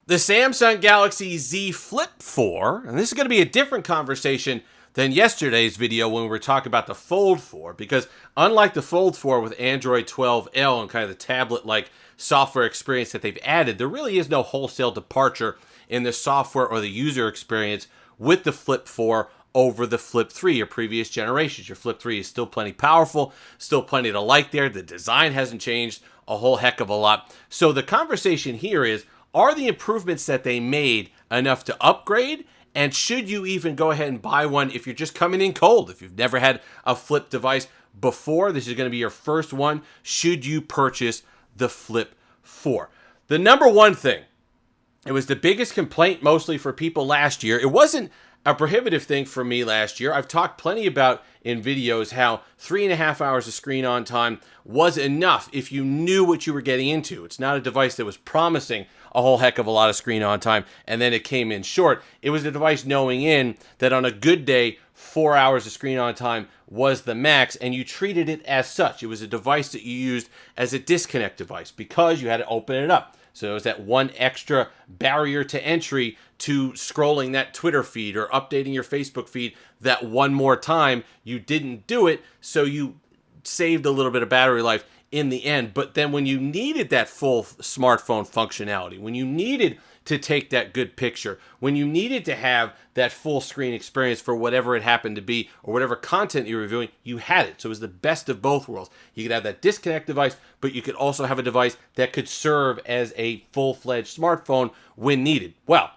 The Samsung Galaxy Z Flip 4, and this is going to be a different conversation than yesterday's video when we were talking about the Fold 4, because unlike the Fold 4 with Android 12L and kind of the tablet-like software experience that they've added, there really is no wholesale departure in the software or the user experience with the Flip 4 over the Flip 3, your previous generations. Your Flip 3 is still plenty powerful, still plenty to like there. The design hasn't changed a whole heck of a lot. So the conversation here is, are the improvements that they made enough to upgrade? And should you even go ahead and buy one if you're just coming in cold? If you've never had a Flip device before, this is going to be your first one. Should you purchase the Flip 4? The number one thing, it was the biggest complaint mostly for people last year. It wasn't a prohibitive thing for me last year. I've talked plenty about in videos how 3.5 hours of screen on time was enough if you knew what you were getting into. It's not a device that was promising a whole heck of a lot of screen on time and then it came in short. It was a device knowing in that on a good day, 4 hours of screen on time was the max, and you treated it as such. It was a device that you used as a disconnect device because you had to open it up. So it was that one extra barrier to entry to scrolling that Twitter feed or updating your Facebook feed that one more time. You didn't do it, so you saved a little bit of battery life in the end. But then when you needed that full smartphone functionality, when you needed to take that good picture, when you needed to have that full screen experience for whatever it happened to be or whatever content you were reviewing, you had it. So it was the best of both worlds. You could have that disconnect device, but you could also have a device that could serve as a full-fledged smartphone when needed. Well,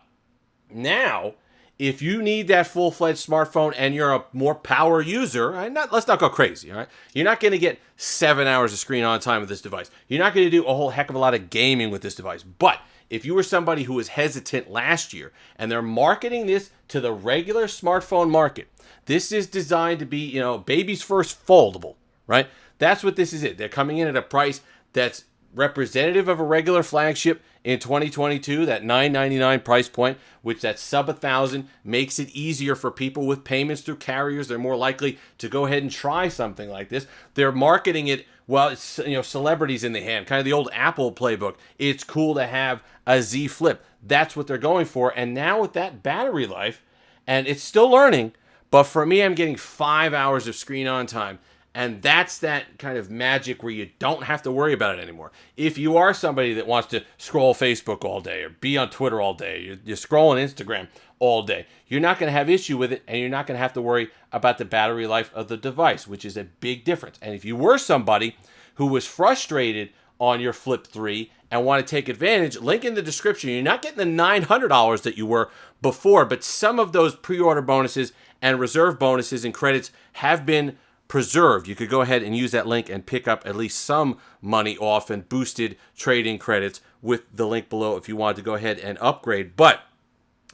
now, if you need that full-fledged smartphone and you're a more power user, let's not go crazy, all right? You're not going to get 7 hours of screen on time with this device. You're not going to do a whole heck of a lot of gaming with this device. But if you were somebody who was hesitant last year and they're marketing this to the regular smartphone market, this is designed to be, baby's first foldable, right? That's what this is. They're coming in at a price that's representative of a regular flagship in 2022, that $999 price point, which that's sub $1,000, makes it easier for people with payments through carriers. They're more likely to go ahead and try something like this. They're marketing it, well, it's, celebrities in the hand, kind of the old Apple playbook. It's cool to have a Z Flip. That's what they're going for. And now with that battery life, and it's still learning, but for me, I'm getting 5 hours of screen on time. And that's that kind of magic where you don't have to worry about it anymore. If you are somebody that wants to scroll Facebook all day or be on Twitter all day, you're scrolling Instagram all day, you're not going to have issue with it, and you're not going to have to worry about the battery life of the device, which is a big difference. And if you were somebody who was frustrated on your Flip 3 and want to take advantage, link in the description. You're not getting the $900 that you were before, but some of those pre-order bonuses and reserve bonuses and credits have been preserved. You could go ahead and use that link and pick up at least some money off and boosted trading credits with the link below if you wanted to go ahead and upgrade. But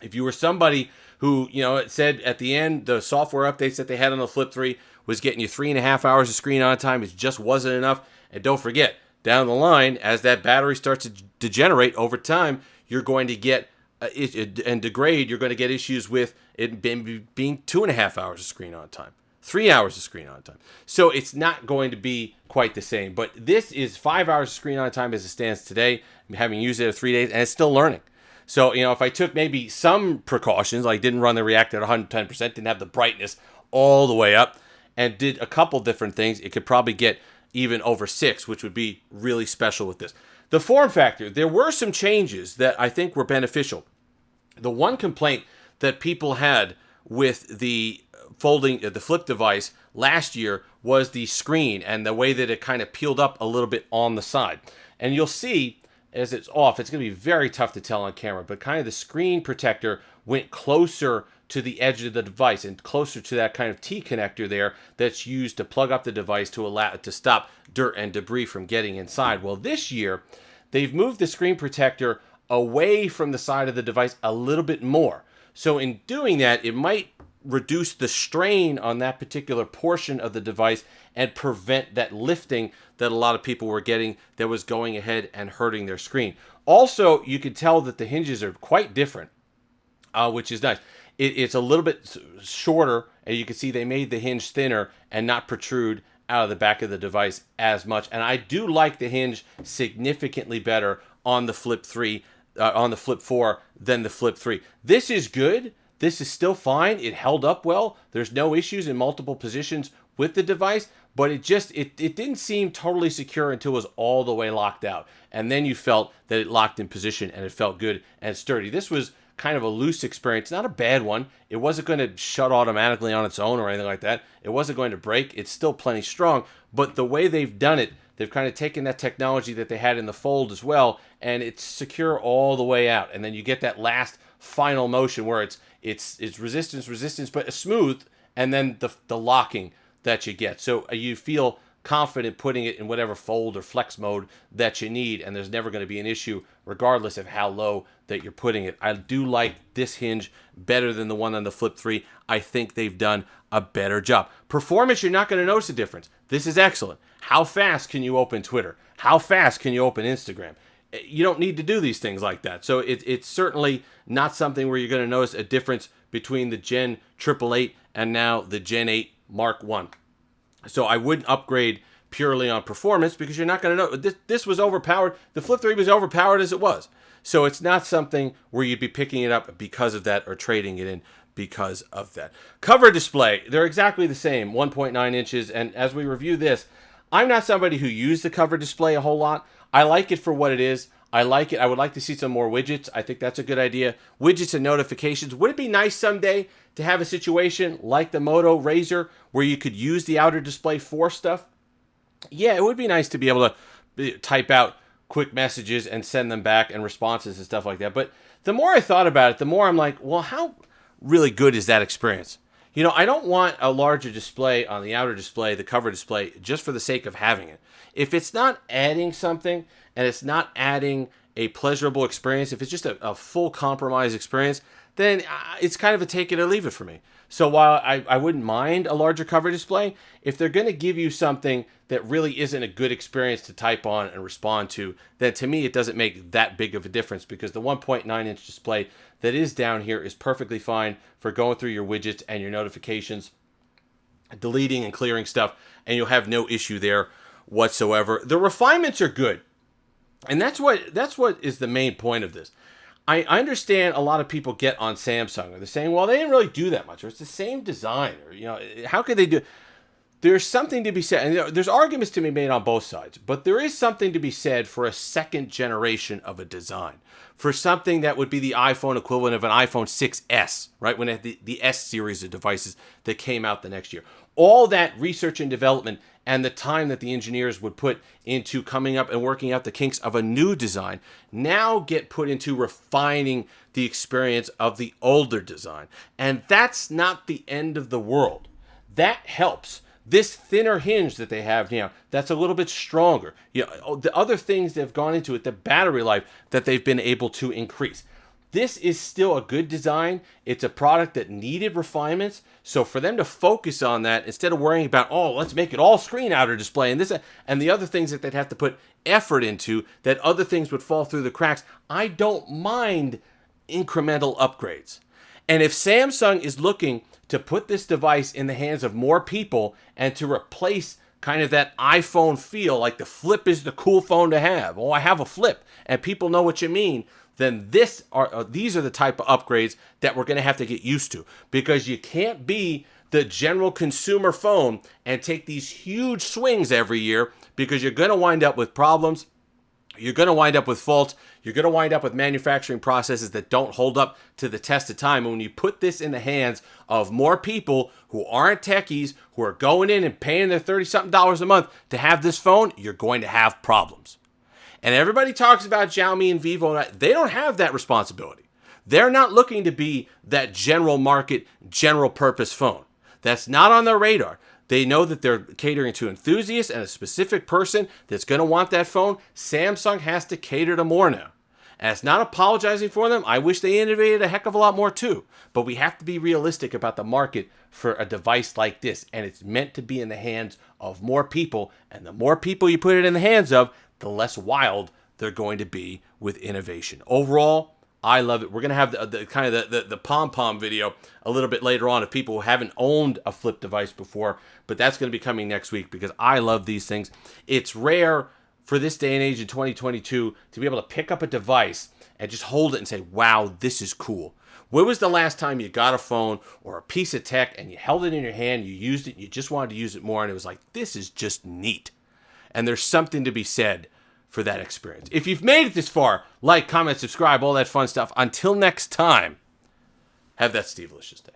if you were somebody who, it said at the end, the software updates that they had on the Flip 3 was getting you 3.5 hours of screen on time, it just wasn't enough. And don't forget, down the line, as that battery starts to degenerate over time, you're going to get and degrade, you're going to get issues with it being 2.5 hours of screen on time. 3 hours of screen on time. So it's not going to be quite the same. But this is 5 hours of screen on time as it stands today, having used it for 3 days, and it's still learning. So, if I took maybe some precautions, like didn't run the reactor at 110%, didn't have the brightness all the way up, and did a couple different things, it could probably get even over 6, which would be really special with this. The form factor, there were some changes that I think were beneficial. The one complaint that people had with the the Flip device last year was the screen and the way that it kind of peeled up a little bit on the side. And you'll see as it's off, it's going to be very tough to tell on camera, but kind of the screen protector went closer to the edge of the device and closer to that kind of T connector there that's used to plug up the device to allow it to stop dirt and debris from getting inside. Well, this year, they've moved the screen protector away from the side of the device a little bit more. So in doing that, it might reduce the strain on that particular portion of the device and prevent that lifting that a lot of people were getting that was going ahead and hurting their screen. Also, you can tell that the hinges are quite different, which is nice. It's a little bit shorter, and you can see they made the hinge thinner and not protrude out of the back of the device as much. And I do like the hinge significantly better on the Flip 3 on the Flip 4 than the Flip 3. This is good. This is still fine. It held up well. There's no issues in multiple positions with the device, but it didn't seem totally secure until it was all the way locked out. And then you felt that it locked in position and it felt good and sturdy. This was kind of a loose experience, not a bad one. It wasn't going to shut automatically on its own or anything like that. It wasn't going to break. It's still plenty strong, but the way they've done it, they've kind of taken that technology that they had in the Fold as well, and it's secure all the way out. And then you get that last final motion where it's resistance, but smooth, and then the locking that you get. So you feel confident putting it in whatever fold or flex mode that you need, and there's never going to be an issue regardless of how low that you're putting it. I do like this hinge better than the one on the Flip 3. I think they've done a better job. Performance, you're not going to notice a difference. This is excellent. How fast can you open Twitter? How fast can you open Instagram? You don't need to do these things like that. So it's certainly not something where you're going to notice a difference between the Gen 888 and now the Gen 8 Mark 1. So I wouldn't upgrade purely on performance because you're not going to know. This was overpowered. The Flip 3 was overpowered as it was. So it's not something where you'd be picking it up because of that or trading it in because of that. Cover display, they're exactly the same, 1.9 inches. And as we review this, I'm not somebody who used the cover display a whole lot. I like it for what it is. I like it. I would like to see some more widgets. I think that's a good idea. Widgets and notifications. Would it be nice someday to have a situation like the Moto Razr where you could use the outer display for stuff? Yeah, it would be nice to be able to type out quick messages and send them back and responses and stuff like that. But the more I thought about it, the more I'm like, well, how really good is that experience? You know, I don't want a larger display on the outer display, the cover display, just for the sake of having it. If it's not adding something and it's not adding a pleasurable experience, if it's just a full compromise experience, then it's kind of a take it or leave it for me. So while I wouldn't mind a larger cover display, if they're going to give you something that really isn't a good experience to type on and respond to, then to me it doesn't make that big of a difference because the 1.9-inch display that is down here is perfectly fine for going through your widgets and your notifications, deleting and clearing stuff, and you'll have no issue there whatsoever. The refinements are good, and that's what is the main point of this. I understand a lot of people get on Samsung, or they're saying, well, they didn't really do that much, or it's the same design, or, you know, how could they do? There's something to be said, and there's arguments to be made on both sides, but there is something to be said for a second generation of a design, for something that would be the iPhone equivalent of an iPhone 6S, right, when it had the S series of devices that came out the next year. All that research and development and the time that the engineers would put into coming up and working out the kinks of a new design now get put into refining the experience of the older design. And that's not the end of the world. That helps. This thinner hinge that they have now, that's a little bit stronger. You know, the other things that have gone into it, the battery life that they've been able to increase. This is still a good design. It's a product that needed refinements. So for them to focus on that, instead of worrying about, oh, let's make it all screen outer display and this and the other things that they'd have to put effort into, that other things would fall through the cracks, I don't mind incremental upgrades. And if Samsung is looking to put this device in the hands of more people and to replace kind of that iPhone feel, like the Flip is the cool phone to have. Oh, I have a Flip, and people know what you mean. Then these are the type of upgrades that we're going to have to get used to, because you can't be the general consumer phone and take these huge swings every year, because you're going to wind up with problems. You're going to wind up with faults. You're going to wind up with manufacturing processes that don't hold up to the test of time. And when you put this in the hands of more people who aren't techies, who are going in and paying their $30-something a month to have this phone, you're going to have problems. And everybody talks about Xiaomi and Vivo. They don't have that responsibility. They're not looking to be that general market, general purpose phone. That's not on their radar. They know that they're catering to enthusiasts and a specific person that's going to want that phone. Samsung has to cater to more now. And it's not apologizing for them. I wish they innovated a heck of a lot more too. But we have to be realistic about the market for a device like this. And it's meant to be in the hands of more people. And the more people you put it in the hands of, the less wild they're going to be with innovation. Overall, I love it. We're going to have the pom-pom video a little bit later on of people who haven't owned a Flip device before, but that's going to be coming next week because I love these things. It's rare for this day and age in 2022 to be able to pick up a device and just hold it and say, wow, this is cool. When was the last time you got a phone or a piece of tech and you held it in your hand, you used it, and you just wanted to use it more, and it was like, this is just neat. And there's something to be said for that experience. If you've made it this far, like, comment, subscribe, all that fun stuff. Until next time, have that Steve-licious day.